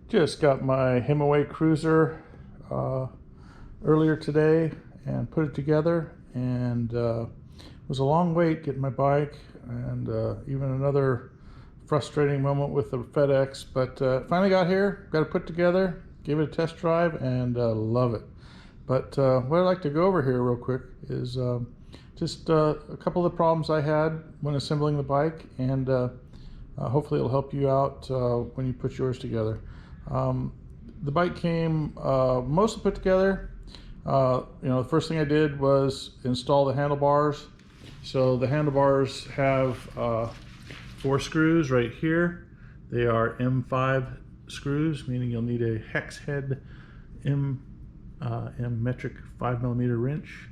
Just got my Himiway Cruiser earlier today and put it together, and it was a long wait getting my bike, and even another frustrating moment with the FedEx, but finally got here, got it put together, gave it a test drive, and love it. But what I'd like to go over here real quick is just a couple of the problems I had when assembling the bike, and hopefully it'll help you out when you put yours together. The bike came mostly put together. The first thing I did was install the handlebars. So the handlebars have 4 screws right here. They are M5 screws, meaning you'll need a hex head M metric 5mm wrench,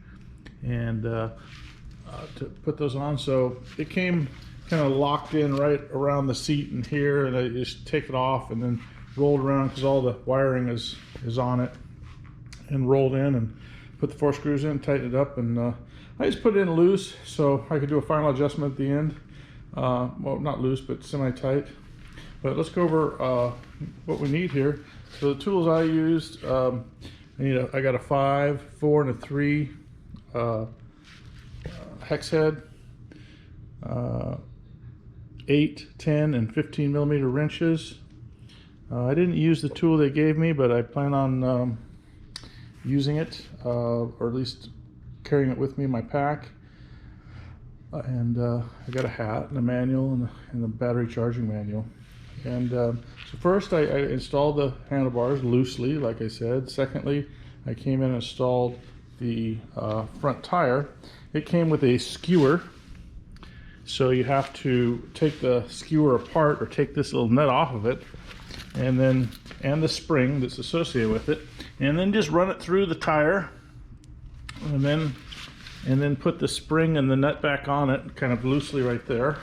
and to put those on. So it came kind of locked in right around the seat in here, and I just take it off and then rolled around because all the wiring is on it, and rolled in and put the 4 screws in, tighten it up, and I just put it in loose so I could do a final adjustment at the end. Well, not loose, but semi-tight. But let's go over what we need here. So the tools I used, I got a 5, 4, and a 3 hex head, 8, 10, and 15mm wrenches. I didn't use the tool they gave me, but I plan on using it, or at least carrying it with me in my pack. And I got a hat and a manual and a battery charging manual. And so first I installed the handlebars loosely, like I said. Secondly, I came in and installed the front tire. It came with a skewer, so you have to take the skewer apart, or take this little nut off of it, and the spring that's associated with it, and then just run it through the tire, and then put the spring and the nut back on it, kind of loosely right there,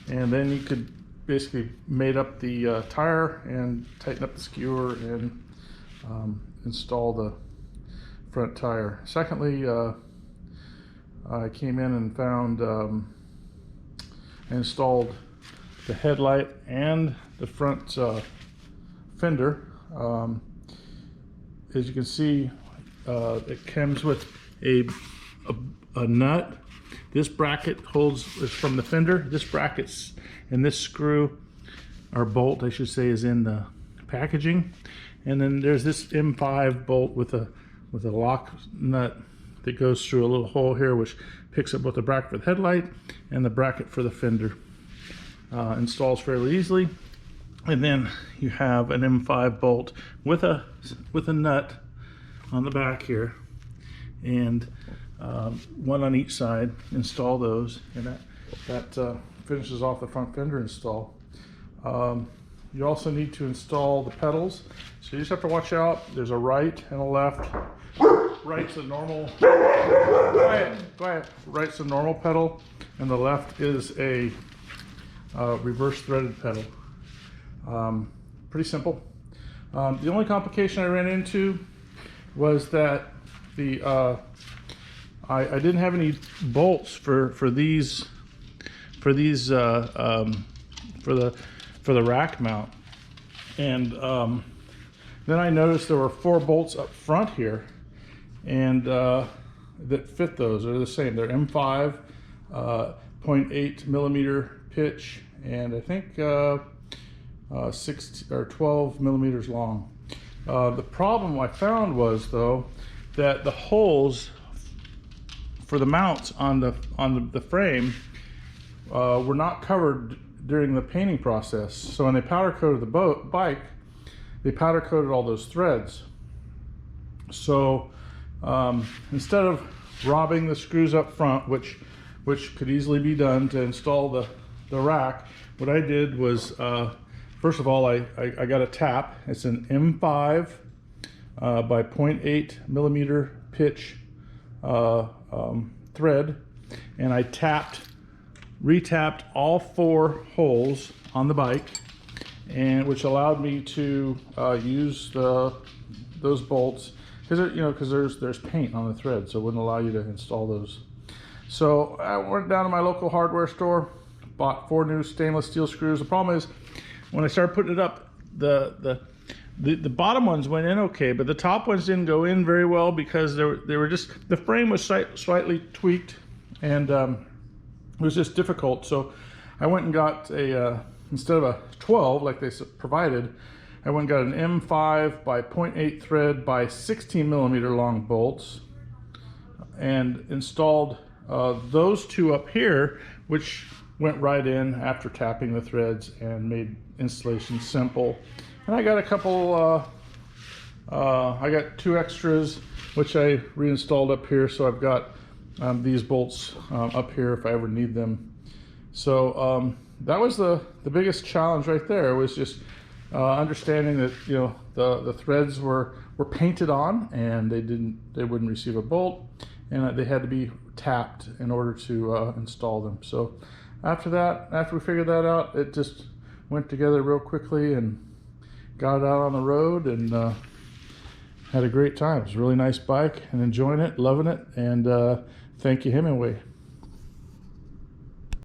and then you could basically mate up the tire and tighten up the skewer and install the front tire. Secondly, I came in and found installed the headlight and the front fender. As you can see, it comes with a nut. This bracket is from the fender. This bracket's, and this screw, or bolt I should say, is in the packaging. And then there's this M5 bolt with a lock nut that goes through a little hole here, which picks up both the bracket for the headlight and the bracket for the fender. Installs fairly easily. And then you have an M5 bolt with a nut on the back here, and one on each side. Install those, and that finishes off the front fender install. You also need to install the pedals, so you just have to watch out. There's a right and a left. Right's a normal, quiet. Right's a normal pedal, and the left is a reverse threaded pedal. Pretty simple. The only complication I ran into was that I didn't have any bolts for the rack mount, and then I noticed there were 4 bolts up front here, and that fit those. They're the same. They're M5, 0.8mm pitch, and I think 6 or 12 millimeters long. The problem I found was, though, that the holes for the mounts on the frame were not covered during the painting process. So when they powder coated the bike, they powder coated all those threads. So instead of robbing the screws up front, which could easily be done to install the rack, what I did was, first of all, I got a tap. It's an M5 by 0.8mm pitch thread, and I retapped all 4 holes on the bike, and which allowed me to use those bolts, because there's paint on the thread, so it wouldn't allow you to install those. So I went down to my local hardware store, bought 4 new stainless steel screws. The problem is, when I started putting it up, the The bottom ones went in okay, but the top ones didn't go in very well because they were just, the frame was slightly tweaked, and it was just difficult. So I went and got a, instead of a 12 like they provided, I went and got an M5 by 0.8 thread by 16 millimeter long bolts, and installed those two up here, which went right in after tapping the threads and made installation simple. And I got a couple, I got 2 extras, which I reinstalled up here. So I've got these bolts up here if I ever need them. So that was the biggest challenge right there. It was just understanding that, you know, the threads were painted on, and they wouldn't receive a bolt, and they had to be tapped in order to install them. So after we figured that out, it just went together real quickly and got it out on the road, and had a great time. It was a really nice bike, and enjoying it, loving it, and thank you, Himiway.